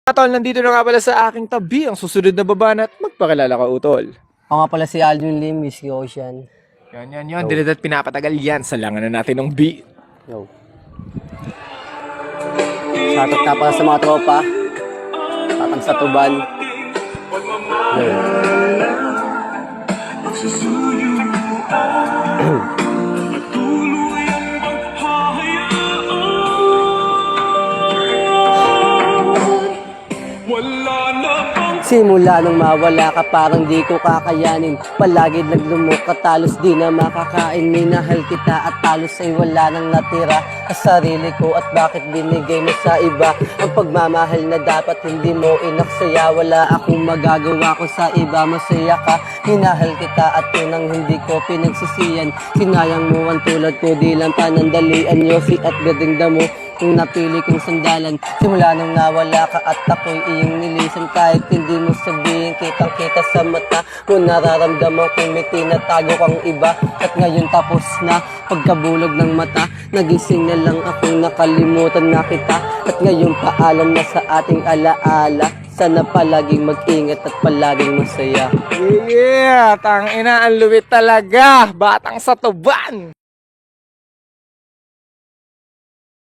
Tol, nandito na nga pala sa aking tabi ang susunod na baban at magpakilala ka, Utol. Ako nga pala si Alvin Lim, Miss Ocean. Yan. Dito at pinapatagal yan. Salangan na natin ng beat. Yo. Shoutout na pala sa mga tropa. Tatang sa tuban. Yo. Simula nung mawala ka parang di ko kakayanin. Palagi naglumok ka talos di na makakain. Minahal kita at talos ay wala nang natira sa sarili ko at bakit binigay mo sa iba ang pagmamahal na dapat hindi mo inaksaya. Wala akong magagawa ko sa iba masaya ka. Minahal kita at yun ang hindi ko pinagsisiyan. Sinayang mo ang tulad ko di lang panandalian. Yosi at gading damo kung napili kong sandalan. Simula nung nawala ka at ako'y iyong nilisan. Kahit hindi mo sabihin, kitang kita sa mata mo. Nararamdaman kung may tinatago kang iba. At ngayon tapos na pagkabulog ng mata. Nagising na lang akong nakalimutan na kita. At ngayon paalam na sa ating alaala. Sana palaging mag-ingat at palaging masaya. Yeah! Tangina, ang luwit talaga! Batang sa tuban!